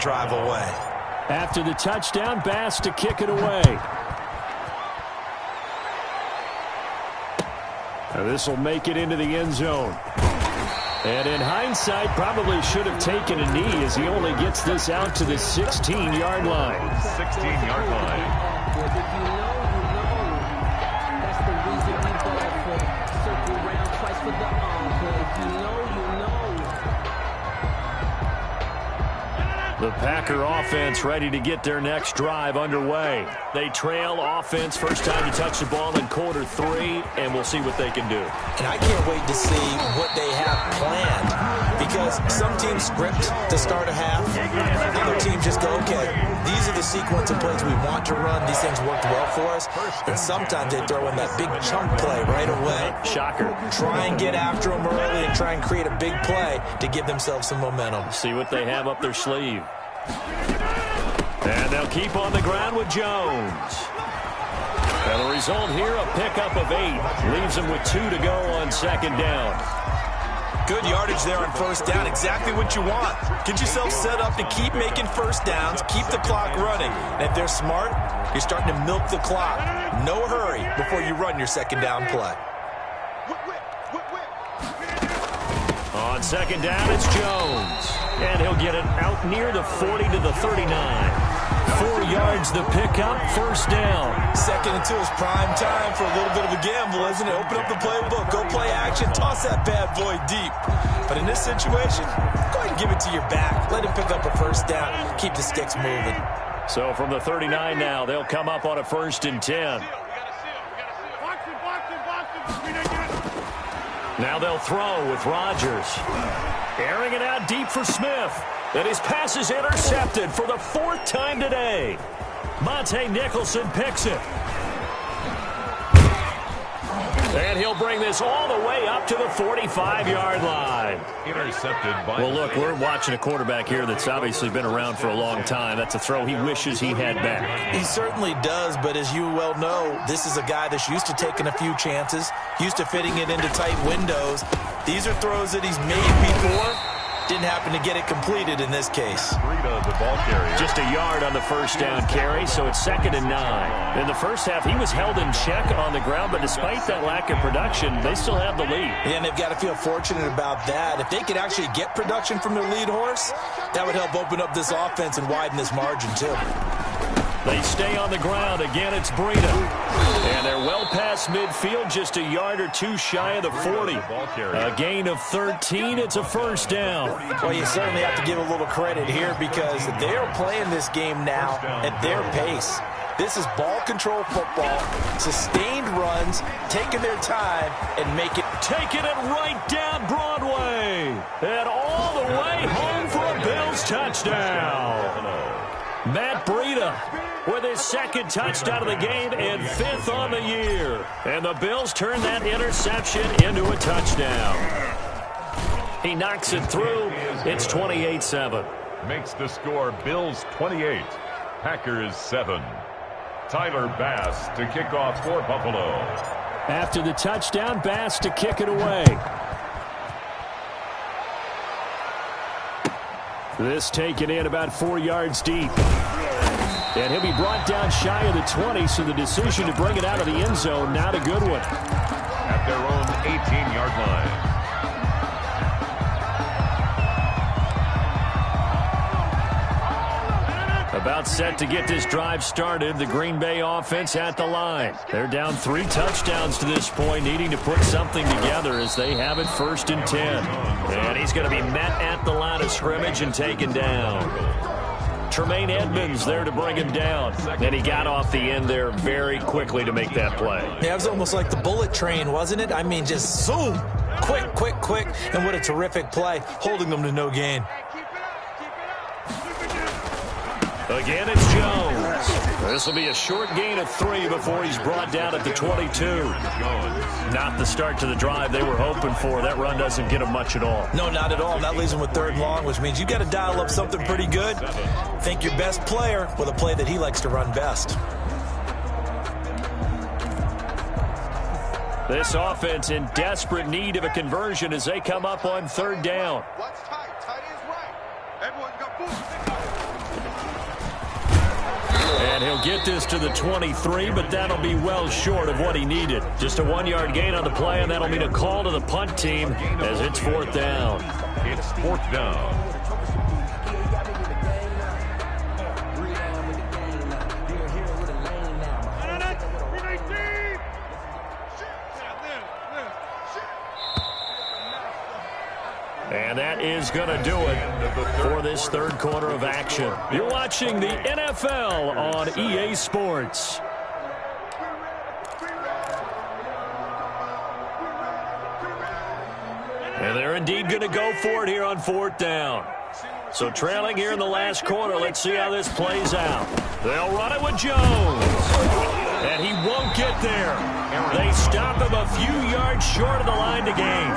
drive away. After the touchdown, Bass to kick it away. This will make it into the end zone. And in hindsight, probably should have taken a knee as he only gets this out to the 16-yard line. 16-yard line. The Packer offense ready to get their next drive underway. They trail offense first time to touch the ball in quarter 3, and we'll see what they can do. And I can't wait to see what they have planned, because some teams script to start a half. Other teams just go, okay, these are the sequence of plays we want to run. These things worked well for us. And sometimes they throw in that big chunk play right away. Shocker. Try and get after them early and try and create a big play to give themselves some momentum. See what they have up their sleeve. And they'll keep on the ground with Jones. And the result here, a pickup of 8. Leaves them with 2 to go on second down. Good yardage there on first down. Exactly what you want. Get yourself set up to keep making first downs, keep the clock running. And if they're smart, you're starting to milk the clock. No hurry before you run your second down play. On second down, it's Jones. And he'll get it out near the 40 to the 39. 4 yards the pickup, first down. Second and 2 is prime time for a little bit of a gamble, isn't it? Open up the playbook, go play action, toss that bad boy deep. But in this situation, go ahead and give it to your back. Let him pick up a first down. Keep the sticks moving. So from the 39 now, they'll come up on a 1st and 10. Now they'll throw with Rodgers. Airing it out deep for Smith. And his pass is intercepted for the 4th time today. Monte Nicholson picks it. And he'll bring this all the way up to the 45-yard line. Intercepted by... Well, look, we're watching a quarterback here that's obviously been around for a long time. That's a throw he wishes he had back. He certainly does, but as you well know, this is a guy that's used to taking a few chances, used to fitting it into tight windows. These are throws that he's made before. Didn't happen to get it completed in this case. The ball carrier. Just a yard on the first down carry, so it's 2nd and 9. In the first half, he was held in check on the ground, but despite that lack of production, they still have the lead. And they've got to feel fortunate about that. If they could actually get production from their lead horse, that would help open up this offense and widen this margin, too. They stay on the ground. Again, it's Breida. And they're well past midfield, just a yard or 2 shy of the 40. A gain of 13. It's a first down. Well, you certainly have to give a little credit here because they're playing this game now at their pace. This is ball control football, sustained runs, taking their time, and taking it right down Broadway. And all the way home for a Bills touchdown. Matt Breida with his 2nd touchdown of the game and 5th on the year. And the Bills turn that interception into a touchdown. He knocks it through. It's 28-7. Makes the score Bills 28, Packers 7. Tyler Bass to kick off for Buffalo. After the touchdown, Bass to kick it away. This taken in about 4 yards deep. And he'll be brought down shy of the 20, so the decision to bring it out of the end zone, not a good one. At their own 18-yard line. About set to get this drive started. The Green Bay offense at the line. They're down 3 touchdowns to this point, needing to put something together as they have it 1st and 10. And he's going to be met at the line of scrimmage and taken down. Tremaine Edmonds there to bring him down. And he got off the end there very quickly to make that play. Yeah, it was almost like the bullet train, wasn't it? I mean, just zoom. Quick, quick, quick. And what a terrific play, holding them to no gain. Again, it's Jones. This will be a short gain of 3 before he's brought down at the 22. Not the start to the drive they were hoping for. That run doesn't get them much at all. No, not at all. And that leaves them with 3rd and long, which means you've got to dial up something pretty good. Think your best player with a play that he likes to run best. This offense in desperate need of a conversion as they come up on 3rd down. Watch tight. Tight is right. Everyone's got boots. He'll get this to the 23, but that'll be well short of what he needed. Just a 1-yard gain on the play, and that'll mean a call to the punt team as it's 4th down. It's 4th down. And that is going to do it for this third quarter of action. You're watching the NFL on EA Sports. And they're indeed going to go for it here on 4th down. So trailing here in the last quarter, let's see how this plays out. They'll run it with Jones. And he won't get there. They stop him a few yards short of the line to gain.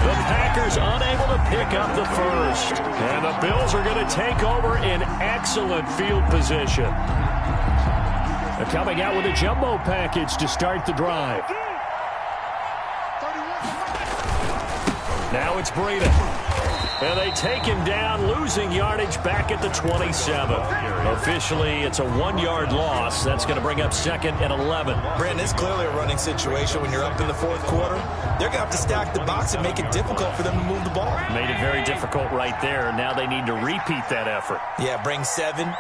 The Packers unable to pick up the first. And the Bills are going to take over in excellent field position. They're coming out with a jumbo package to start the drive. Now it's Breida. And they take him down, losing yardage back at the 27. Officially, it's a 1-yard loss. That's going to bring up 2nd and 11. Brandon, it's clearly a running situation when you're up in the 4th quarter. They're going to have to stack the box and make it difficult for them to move the ball. Made it very difficult right there. Now they need to repeat that effort. Yeah, bring 7, 8,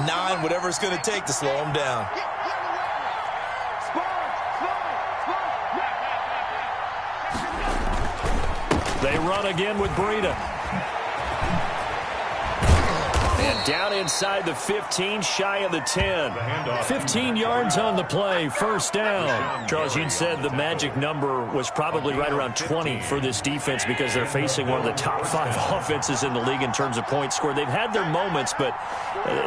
9, whatever it's going to take to slow them down. They run again with Breida. And down inside the 15, shy of the 10. 15 yards on the play, 1st down. Charles, you said the magic number was probably right around 20 for this defense because they're facing one of the top 5 offenses in the league in terms of points scored. They've had their moments, but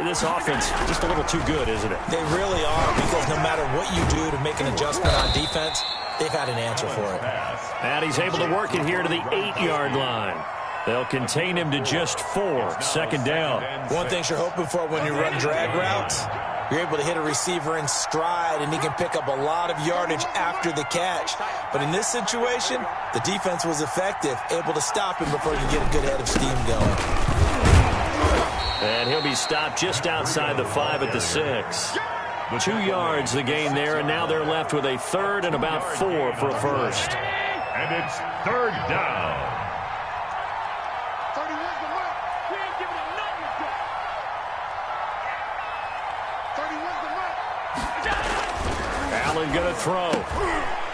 this offense just a little too good, isn't it? They really are, because no matter what you do to make an adjustment on defense, they've had an answer for it. And he's able to work it here to the 8-yard line. They'll contain him to just 4, 2nd down. One thing you're hoping for when you run drag routes, you're able to hit a receiver in stride, and he can pick up a lot of yardage after the catch. But in this situation, the defense was effective, able to stop him before he could get a good head of steam going. And he'll be stopped just outside the 5 at the 6. 2 yards the gain there, and now they're left with a 3rd and about 4 for a first. And it's 3rd down. Allen going to throw.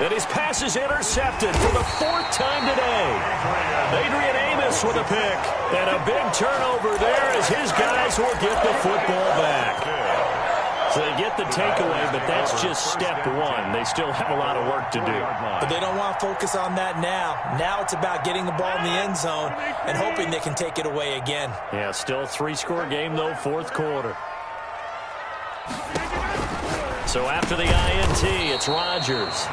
And his pass is intercepted for the 4th time today. Adrian Amos with a pick. And a big turnover there as his guys will get the football back. So they get the takeaway, but that's just step 1. They still have a lot of work to do. But they don't want to focus on that now. Now it's about getting the ball in the end zone and hoping they can take it away again. Yeah, still a 3-score game, though, 4th quarter. So after the INT, it's Rodgers.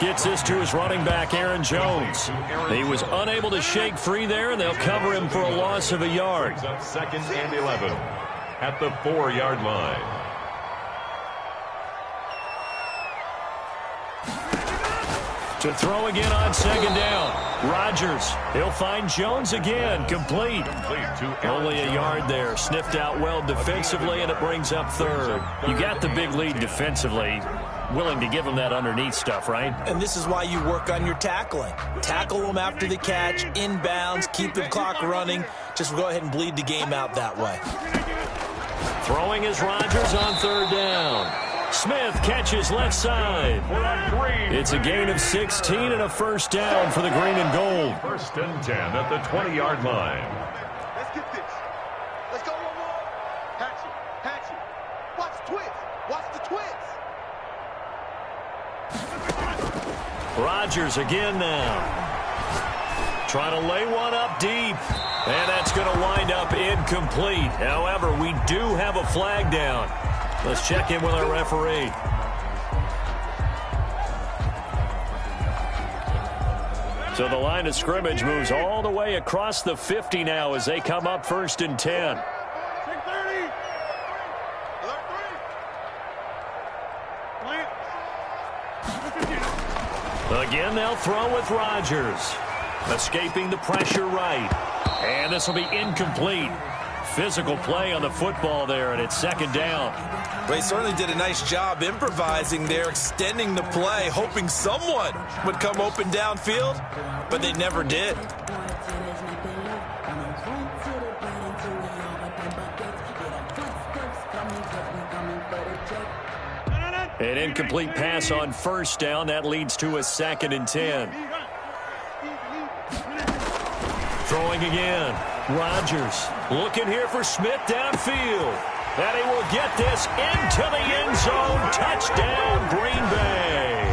Gets this to his running back, Aaron Jones. He was unable to shake free there, and they'll cover him for a loss of a yard. 2nd and 11 at the 4-yard line. To throw again on 2nd down. Rodgers, he'll find Jones again, complete. Only a yard there, sniffed out well defensively, and it brings up 3rd. You got the big lead defensively. Willing to give him that underneath stuff, right? And this is why you work on your tackling. Tackle them after the catch, inbounds, keep the clock running. Just go ahead and bleed the game out that way. Throwing is Rodgers on 3rd down. Smith catches left side. It's a gain of 16 and a 1st down for the green and gold. 1st and 10 at the 20-yard line. Let's get this. Let's go one more. Hatch it. Watch the twist. Watch the twist. Rodgers again now. Trying to lay one up deep. And that's going to wind up incomplete. However, we do have a flag down. Let's check in with our referee. So the line of scrimmage moves all the way across the 50 now as they come up 1st and 10. Again, they'll throw with Rodgers. Escaping the pressure right. And this will be incomplete. physical play on the football there, and it's second down. They certainly did a nice job improvising there, extending the play, hoping someone would come open downfield, but they never did. An incomplete pass on first down. That leads to a 2nd and 10. Throwing again. Rodgers looking here for Smith downfield. And he will get this into the end zone. Touchdown, Green Bay.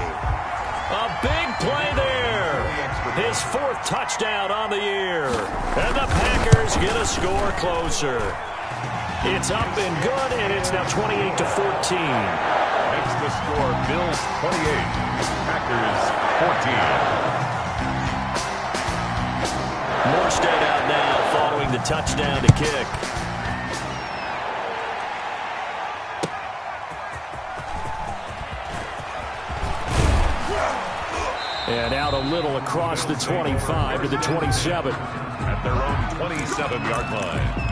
A big play there. His 4th touchdown on the year. And the Packers get a score closer. It's up and good, and it's now 28-14. Makes the score Bills 28, Packers 14. Morstead out now following the touchdown to kick. And out a little across the 25 to the 27. At their own 27-yard line.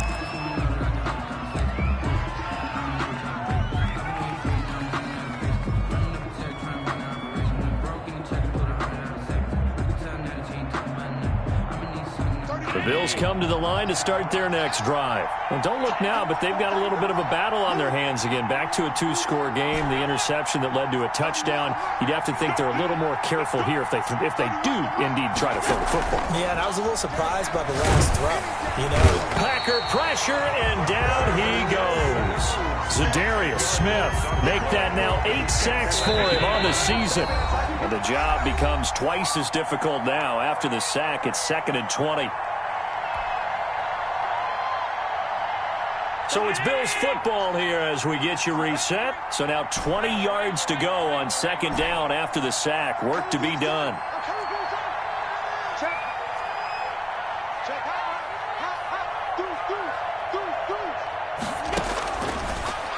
The Bills come to the line to start their next drive. And don't look now, but they've got a little bit of a battle on their hands again. Back to a 2-score game. The interception that led to a touchdown. You'd have to think they're a little more careful here if they do indeed try to throw the football. Yeah, and I was a little surprised by the last throw. Packer pressure, and down he goes. Za'Darius Smith make that now 8 sacks for him on the season. And the job becomes twice as difficult now. After the sack, it's 2nd and 20. So it's Bills football here as we get you reset. So now 20 yards to go on 2nd down after the sack. Work to be done.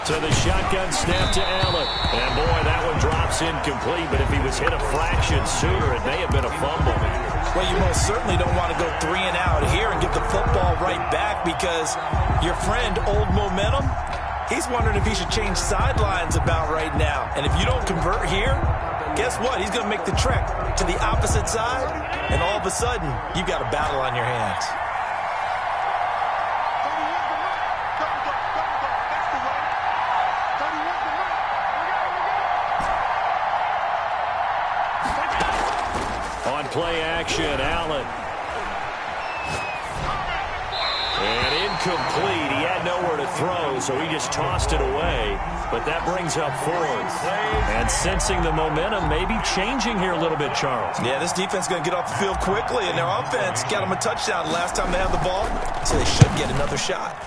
To the shotgun snap to Allen. And boy, that one drops incomplete. But if he was hit a fraction sooner, it may have been a fumble. Well, you most certainly don't want to go 3 and out here and get the football right back, because your friend, Old Momentum, he's wondering if he should change sidelines about right now. And if you don't convert here, guess what? He's going to make the trek to the opposite side, and all of a sudden, you've got a battle on your hands. Play action, Allen. And incomplete. He had nowhere to throw, so he just tossed it away. But that brings up 4th. And sensing the momentum maybe changing here a little bit, Charles. Yeah, this defense is going to get off the field quickly, and their offense got them a touchdown last time they had the ball, so they should get another shot.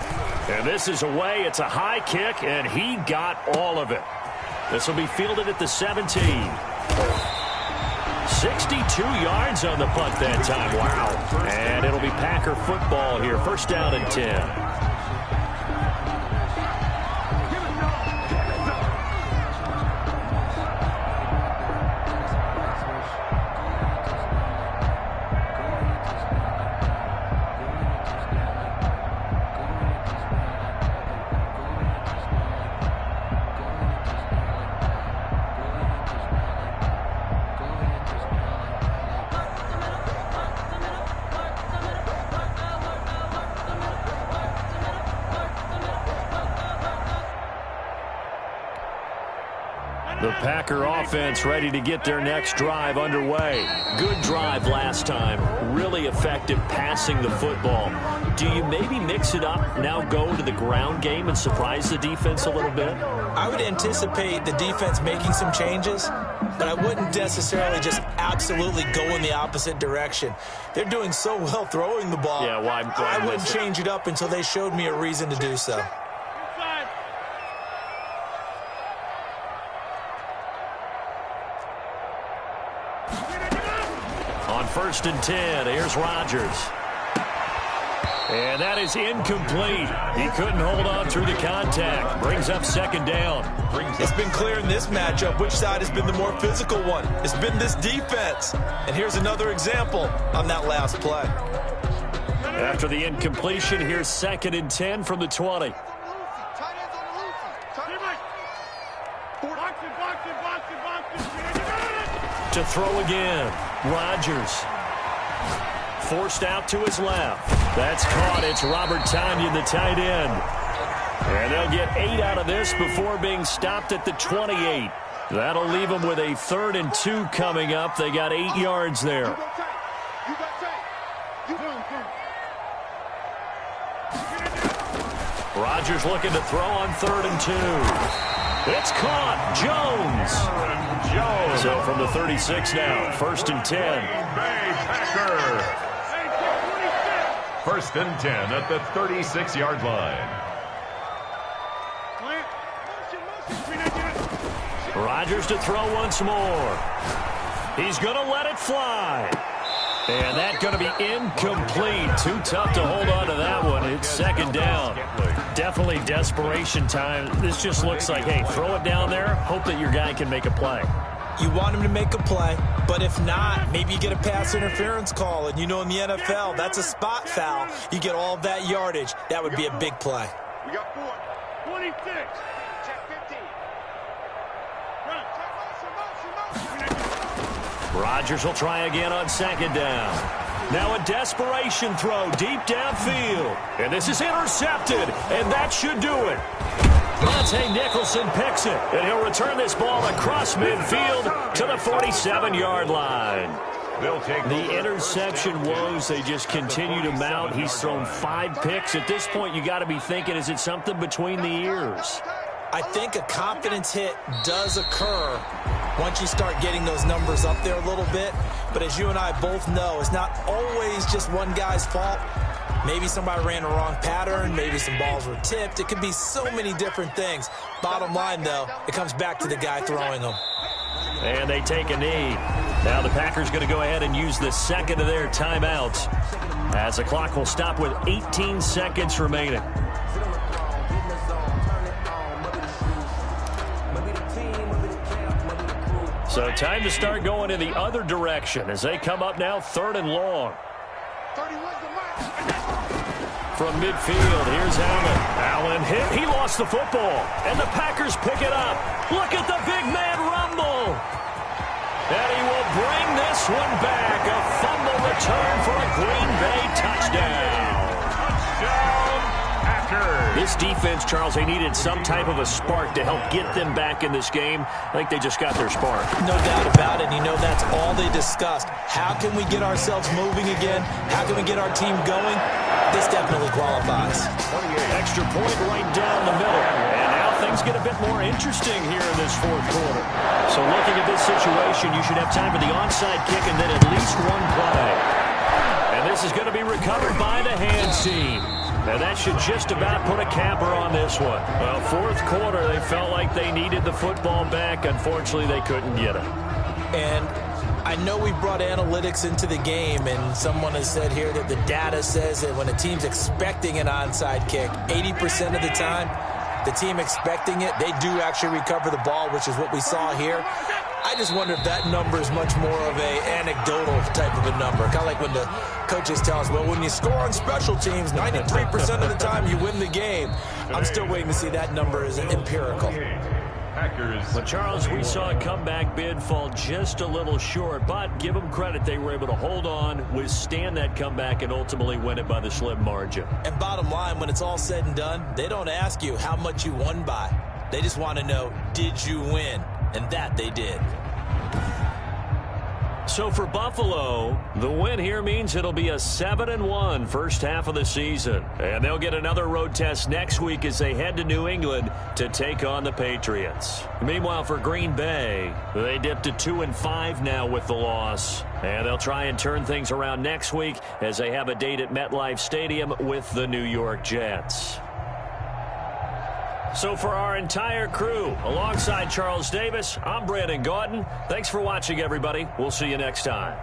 And this is away. It's a high kick, and he got all of it. This will be fielded at the 17. 62 yards on the punt that time. Wow. And it'll be Packer football here. 1st down and 10. The Packer offense ready to get their next drive underway. Good drive last time. Really effective passing the football. Do you maybe mix it up, now go to the ground game and surprise the defense a little bit? I would anticipate the defense making some changes, but I wouldn't necessarily just absolutely go in the opposite direction. They're doing so well throwing the ball. Yeah, why I wouldn't change it up until they showed me a reason to do so. On 1st and 10, here's Rodgers. And that is incomplete. He couldn't hold on through the contact. Brings up 2nd down. It's been clear in this matchup which side has been the more physical one. It's been this defense. And here's another example on that last play. After the incompletion, here's 2nd and 10 from the 20. To throw again, Rodgers. Forced out to his left. That's caught. It's Robert Tonyan, the tight end. And they'll get 8 out of this before being stopped at the 28. That'll leave them with a 3rd and 2 coming up. They got 8 yards there. Rodgers looking to throw on 3rd and 2. It's caught. Jones. So from the 36 now, 1st and 10. First and 10 at the 36-yard line. Rodgers to throw once more. He's going to let it fly. And that's going to be incomplete. Too tough to hold on to that one. It's 2nd down. Definitely desperation time. This just looks like, hey, throw it down there. Hope that your guy can make a play. You want him to make a play, but if not, maybe you get a pass interference call. And you know in the NFL, that's a spot foul. You get all of that yardage. That would be a big play. We got 4. 26. Check 15. Rodgers will try again on 2nd down. Now a desperation throw deep downfield. And this is intercepted, and that should do it. Monte Nicholson picks it, and he'll return this ball across midfield to the 47-yard line. The interception woes, they just continue to mount. He's thrown 5 picks. At this point, you got to be thinking, is it something between the ears? I think a confidence hit does occur once you start getting those numbers up there a little bit. But as you and I both know, it's not always just one guy's fault. Maybe somebody ran the wrong pattern. Maybe some balls were tipped. It could be so many different things. Bottom line, though, it comes back to the guy throwing them. And they take a knee. Now the Packers going to go ahead and use the 2nd of their timeouts, as the clock will stop with 18 seconds remaining. So time to start going in the other direction as they come up now 3rd and long. From midfield, here's Allen. Allen hit. He lost the football. And the Packers pick it up. Look at the big man rumble. And he will bring this one back. A fumble return for a Green Bay touchdown. Touchdown, Packers. This defense, Charles, they needed some type of a spark to help get them back in this game. I think they just got their spark. No doubt about it. You know, that's all they discussed. How can we get ourselves moving again? How can we get our team going? This definitely qualifies. Extra point right down the middle. And now things get a bit more interesting here in this 4th quarter. So looking at this situation, you should have time for the onside kick and then at least one play. And this is going to be recovered by the hands team. And that should just about put a capper on this one. Well, 4th quarter, they felt like they needed the football back. Unfortunately, they couldn't get it. And I know we brought analytics into the game, and someone has said here that the data says that when a team's expecting an onside kick, 80% of the time, the team expecting it, they do actually recover the ball, which is what we saw here. I just wonder if that number is much more of a anecdotal type of a number. Kind of like when the coaches tell us, well, when you score on special teams, 93% of the time you win the game. I'm still waiting to see that number is empirical. But, Charles, we saw a comeback bid fall just a little short, but give them credit. They were able to hold on, withstand that comeback, and ultimately win it by the slim margin. And bottom line, when it's all said and done, they don't ask you how much you won by. They just want to know, did you win? And that they did. So for Buffalo, the win here means it'll be a 7-1 first half of the season. And they'll get another road test next week as they head to New England to take on the Patriots. Meanwhile, for Green Bay, they dipped to 2-5 now with the loss. And they'll try and turn things around next week as they have a date at MetLife Stadium with the New York Jets. So for our entire crew, alongside Charles Davis, I'm Brandon Gaudin. Thanks for watching, everybody. We'll see you next time.